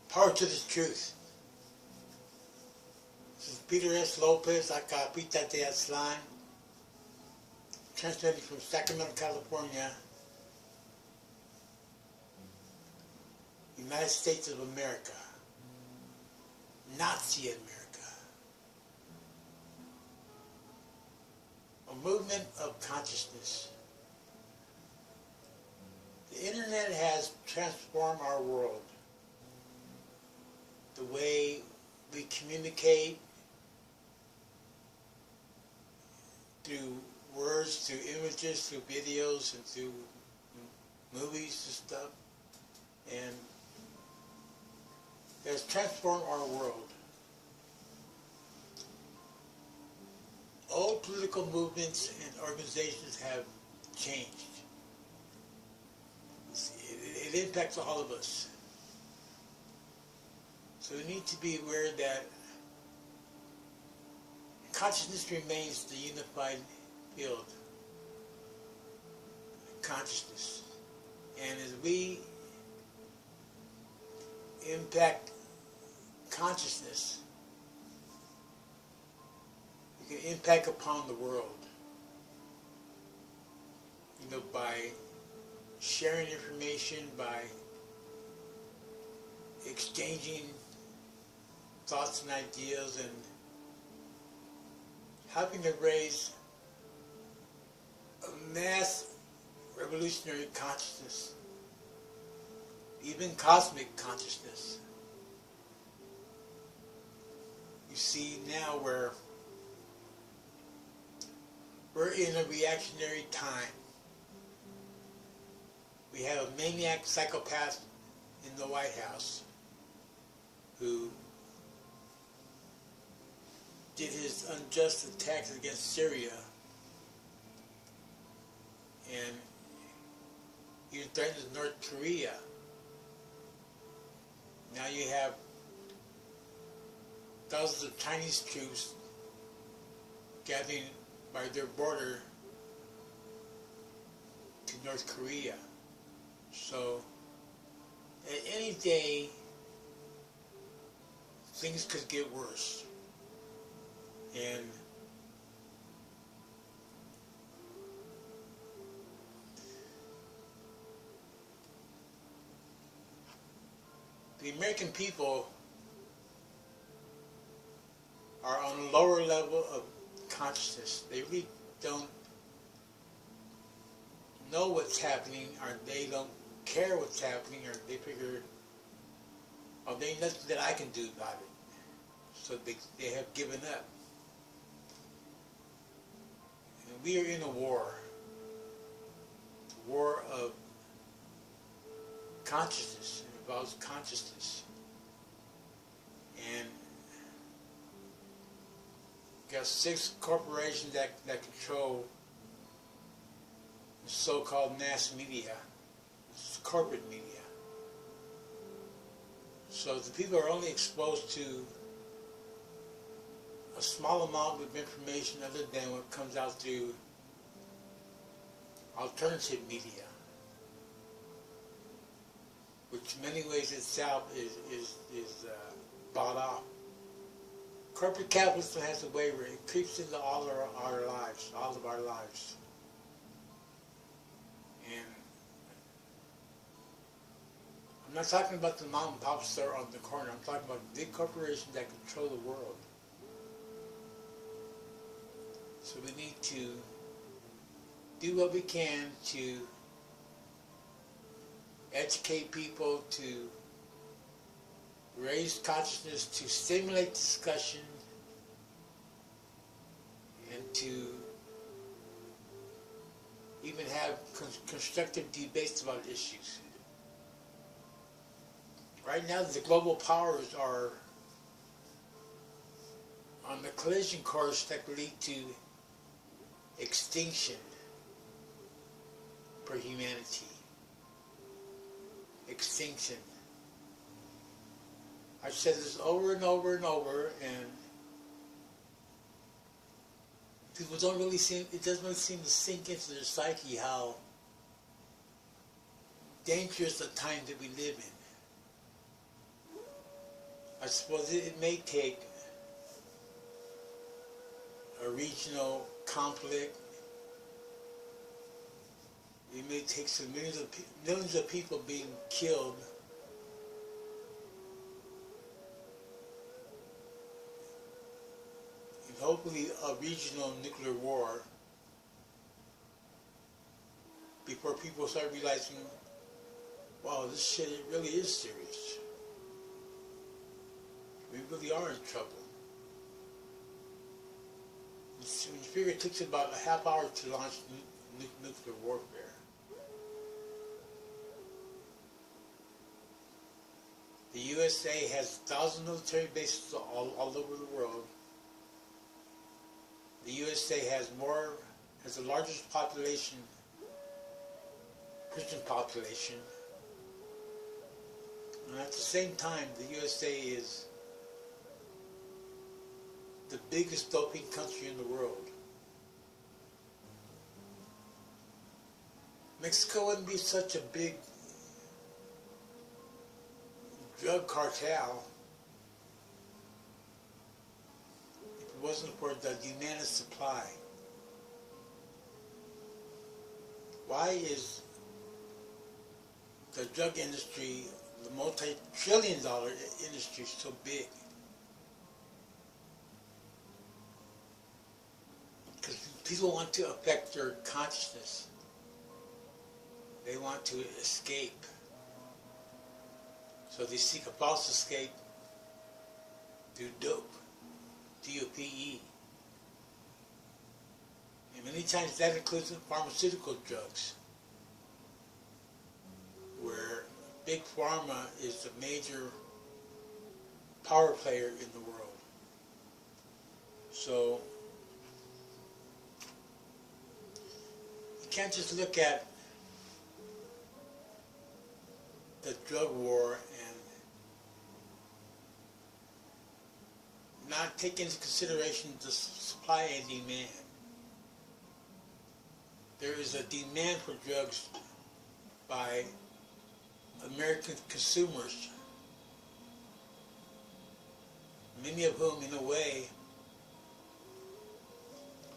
Power to the truth. This is Peter S. Lopez, Acapita de Aztlan, translating from Sacramento, California, United States of America, Nazi America. A movement of consciousness. The internet has transformed our world. The way we communicate through words, through images, through videos, and through movies and stuff. And it has transformed our world. All political movements and organizations have changed. It impacts all of us. So we need to be aware that consciousness remains the unified field. Consciousness. And as we impact consciousness, we can impact upon the world. You know, by sharing information, by exchanging thoughts and ideas, and helping to raise a mass revolutionary consciousness, even cosmic consciousness. You see now where we're in a reactionary time. We have a maniac psychopath in the White House who did his unjust attacks against Syria, and he threatens North Korea. Now you have thousands of Chinese troops gathering by their border to North Korea. So at any day, things could get worse. And the American people are on a lower level of consciousness. They really don't know what's happening, or they don't care what's happening, or they figure, oh, there ain't nothing that I can do about it. So they have given up. And we are in a war of consciousness. It involves consciousness. And you got 6 corporations that control the so-called mass media. It's corporate media. So the people are only exposed to a small amount of information other than what comes out through alternative media, which in many ways itself is bought off. Corporate capitalism has a way where it creeps into all of our lives, all of our lives. And I'm not talking about the mom and pop store on the corner. I'm talking about big corporations that control the world. So we need to do what we can to educate people, to raise consciousness, to stimulate discussion, and to even have constructive debates about issues. Right now, the global powers are on the collision course that could lead to extinction for humanity. Extinction. I've said this over and over and over, and people don't really seem, it doesn't really seem to sink into their psyche how dangerous the time that we live in. I suppose it may take a regional conflict. It may take some millions of people being killed and hopefully a regional nuclear war before people start realizing, wow, this shit it really is serious. We really are in trouble. When you figure it takes about a half hour to launch nuclear warfare. The USA has 1,000 military bases all over the world. The USA has the largest population, Christian population. And at the same time, the USA is the biggest doping country in the world. Mexico wouldn't be such a big drug cartel if it wasn't for the demand and supply. Why is the drug industry, the multi-trillion-dollar industry, so big? Because people want to affect their consciousness. They want to escape. So they seek a false escape through dope, D-O-P-E. And many times that includes pharmaceutical drugs, where Big Pharma is the major power player in the world. So you can't just look at the drug war and not take into consideration the supply and demand. There is a demand for drugs by American consumers, many of whom, in a way,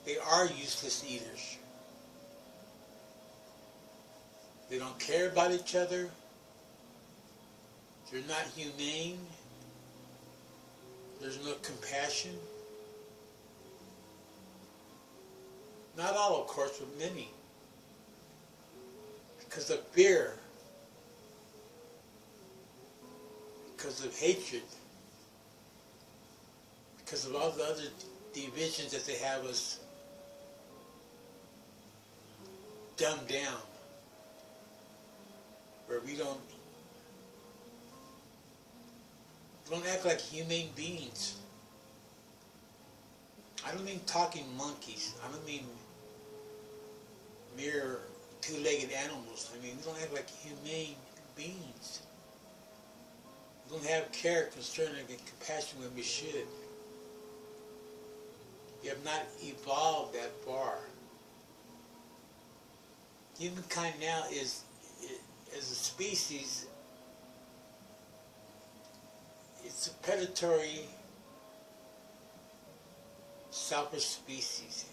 they are useless eaters. They don't care about each other. They're not humane. There's no compassion. Not all, of course, but many. Because of fear. Because of hatred. Because of all the other divisions that they have us dumbed down. Where we don't act like human beings. I don't mean talking monkeys. I don't mean mere two-legged animals. I mean, we don't act like humane beings. We don't have care, concern, and compassion when we should. We have not evolved that far. Humankind now is as a species, it's a predatory, selfish species.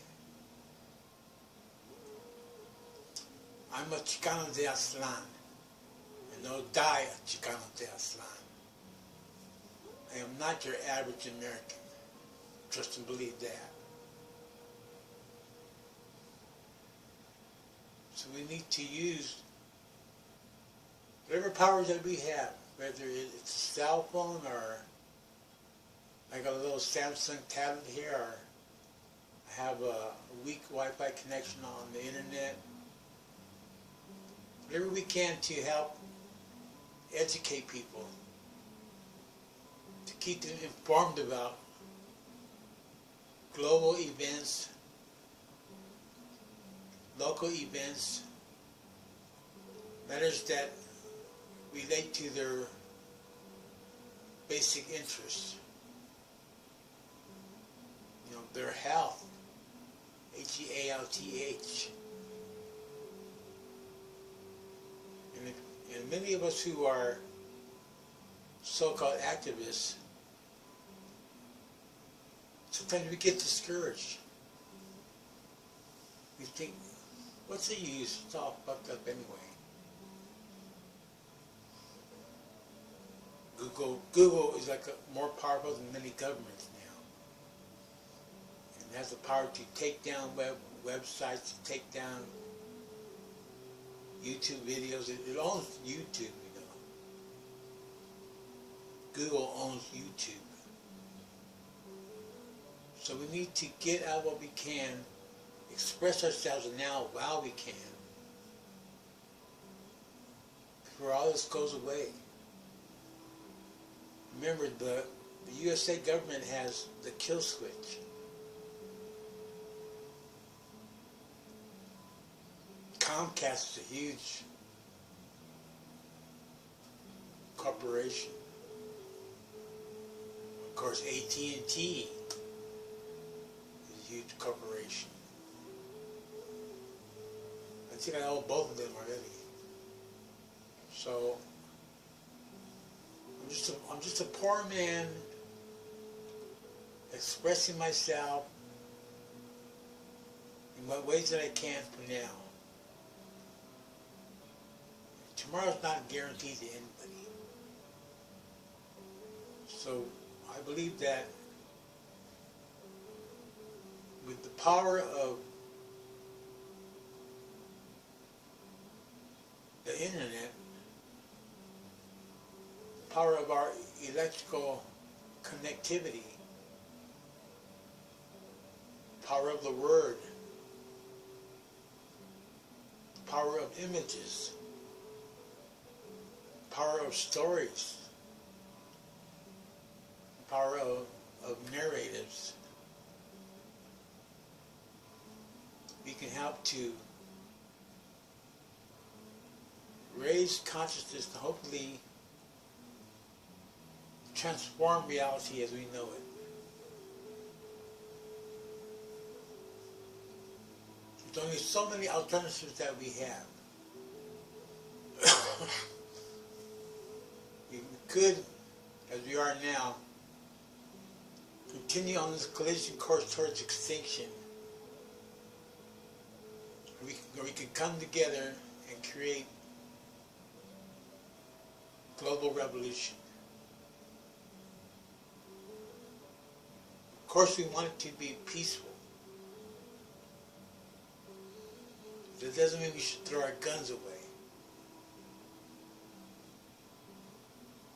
I'm a Chicano de Aztlán, and I'll die a Chicano de Aztlán. I am not your average American. Trust and believe that. So we need to use whatever powers that we have, whether it's a cell phone or I got a little Samsung tablet here, or I have a weak Wi-Fi connection on the internet. Whatever we can to help educate people, to keep them informed about global events, local events, matters that relate to their basic interests. You know, their health, H-E-A-L-T-H. And many of us who are so-called activists, Sometimes we get discouraged. We think, what's the use? It's all fucked up anyway. Google is like more powerful than many governments now. And has the power to take down websites, to take down YouTube videos. It owns YouTube, you know. Google owns YouTube. So we need to get out what we can, express ourselves now while we can, before all this goes away. Remember, the USA government has the kill switch. Comcast is a huge corporation. Of course, AT&T is a huge corporation. I think I owe both of them already. So I'm just a poor man expressing myself in what ways that I can for now. Tomorrow's not guaranteed to anybody. So I believe that with the power of the internet, the power of our electrical connectivity, power of the word, the power of images, power of stories, the power of narratives, we can help to raise consciousness and hopefully transform reality as we know it. There's only so many alternatives that we have. We could, as we are now, continue on this collision course towards extinction. We can come together and create global revolution. Of course, we want it to be peaceful. That doesn't mean we should throw our guns away.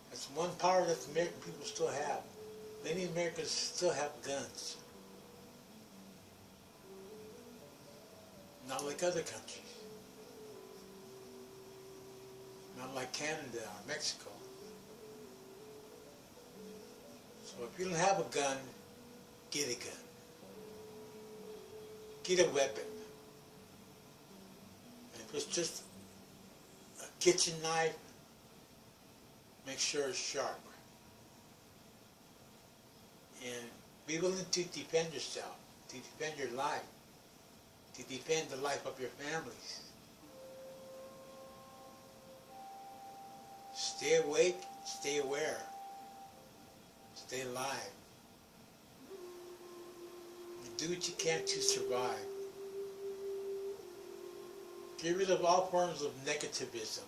That's one power that the American people still have. Many Americans still have guns. Not like other countries. Not like Canada or Mexico. So if you don't have a gun, get a gun. Get a weapon. And if it's just a kitchen knife, make sure it's sharp. And be willing to defend yourself, to defend your life, to defend the life of your families. Stay awake, stay aware, stay alive. Do what you can to survive. Get rid of all forms of negativism.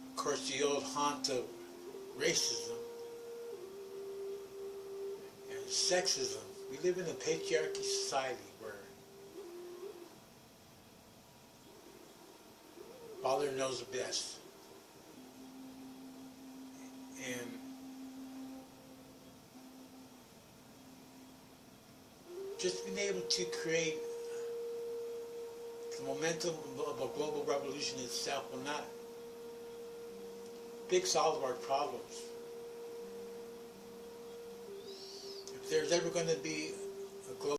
Of course, the old haunt of racism and sexism. We live in a patriarchy society where father knows the best. And just being able to create the momentum of a global revolution itself will not fix all of our problems. If there's ever going to be a global